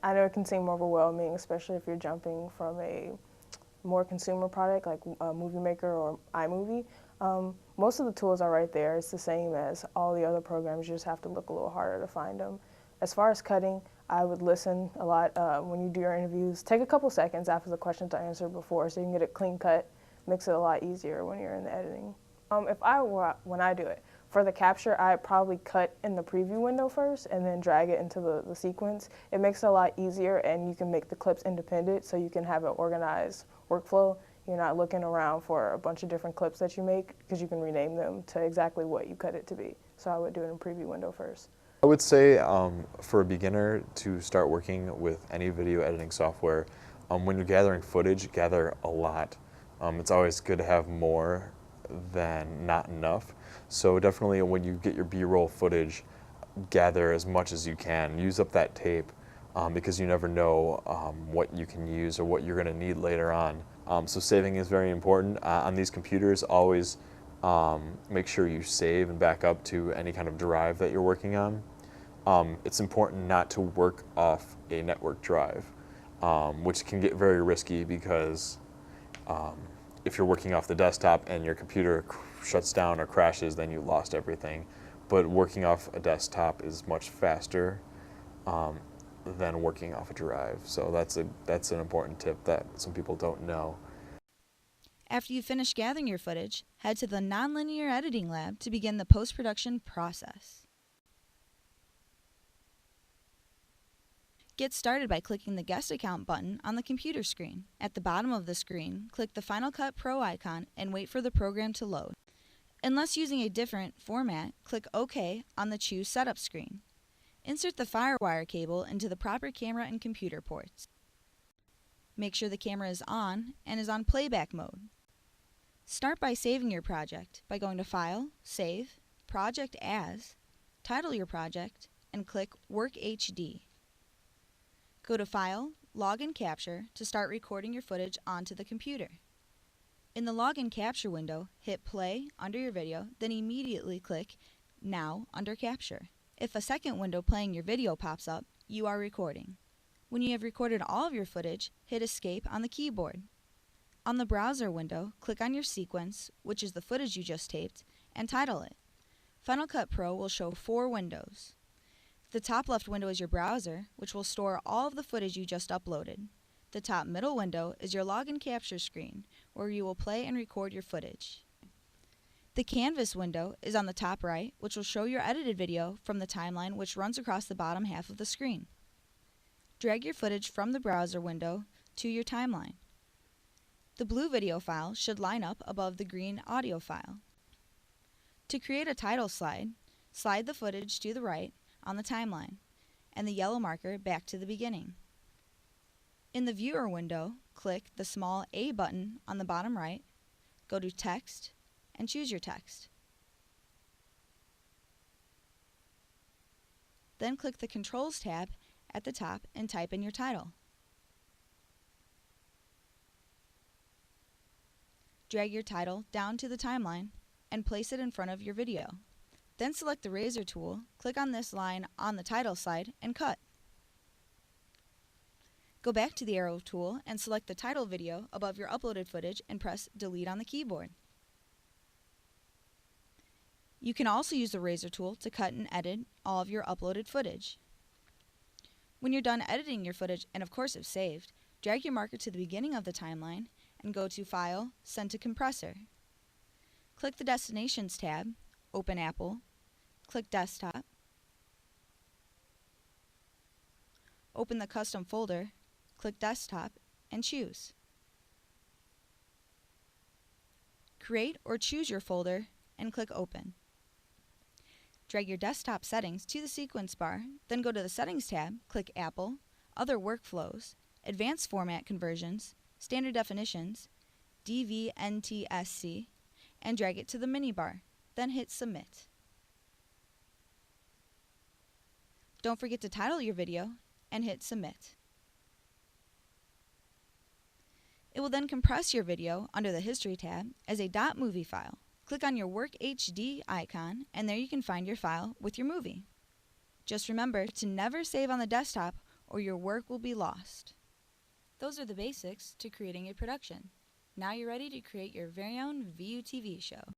I know it can seem overwhelming, especially if you're jumping from a more consumer product like a Movie Maker or iMovie. Most of the tools are right there. It's the same as all the other programs. You just have to look a little harder to find them. As far as cutting, I would listen a lot when you do your interviews. Take a couple seconds after the questions are answered before so you can get a clean cut. Makes it a lot easier when you're in the editing. When I do it, for the capture, I probably cut in the preview window first and then drag it into the sequence. It makes it a lot easier, and you can make the clips independent so you can have an organized workflow. You're not looking around for a bunch of different clips that you make because you can rename them to exactly what you cut it to be. So I would do it in preview window first. I would say for a beginner to start working with any video editing software, when you're gathering footage, gather a lot. It's always good to have more than not enough. So definitely when you get your B-roll footage, gather as much as you can. Use up that tape because you never know what you can use or what you're going to need later on. So saving is very important. On these computers, always make sure you save and back up to any kind of drive that you're working on. It's important not to work off a network drive, which can get very risky because if you're working off the desktop and your computer shuts down or crashes, then you lost everything. But working off a desktop is much faster than working off a drive. So that's an important tip that some people don't know. After you finish gathering your footage, head to the Nonlinear Editing Lab to begin the post-production process. Get started by clicking the Guest Account button on the computer screen. At the bottom of the screen, click the Final Cut Pro icon and wait for the program to load. Unless using a different format, click OK on the Choose Setup screen. Insert the FireWire cable into the proper camera and computer ports. Make sure the camera is on and is on playback mode. Start by saving your project by going to File, Save, Project As, title your project, and click Work HD. Go to File, Log and Capture to start recording your footage onto the computer. In the Log and Capture window, hit Play under your video, then immediately click Now under Capture. If a second window playing your video pops up, you are recording. When you have recorded all of your footage, hit Escape on the keyboard. On the browser window, click on your sequence, which is the footage you just taped, and title it. Final Cut Pro will show 4 windows. The top left window is your browser, which will store all of the footage you just uploaded. The top middle window is your Log and Capture screen, where you will play and record your footage. The Canvas window is on the top right, which will show your edited video from the timeline which runs across the bottom half of the screen. Drag your footage from the browser window to your timeline. The blue video file should line up above the green audio file. To create a title slide, slide the footage to the right on the timeline, and the yellow marker back to the beginning. In the viewer window, click the small A button on the bottom right, go to Text, and choose your text. Then click the Controls tab at the top and type in your title. Drag your title down to the timeline and place it in front of your video. Then select the razor tool, click on this line on the title slide, and cut. Go back to the arrow tool and select the title video above your uploaded footage and press Delete on the keyboard. You can also use the razor tool to cut and edit all of your uploaded footage. When you're done editing your footage and of course have saved, drag your marker to the beginning of the timeline and go to File, Send to Compressor. Click the Destinations tab, open Apple, click Desktop, open the custom folder, click Desktop, and choose. Create or choose your folder and click Open. Drag your desktop settings to the sequence bar, then go to the Settings tab, click Apple, Other Workflows, Advanced Format Conversions, Standard Definitions, DVNTSC, and drag it to the mini bar, then hit Submit. Don't forget to title your video and hit Submit. It will then compress your video under the History tab as a .movie file. Click on your Work HD icon, and there you can find your file with your movie. Just remember to never save on the desktop or your work will be lost. Those are the basics to creating a production. Now you're ready to create your very own VUTV show.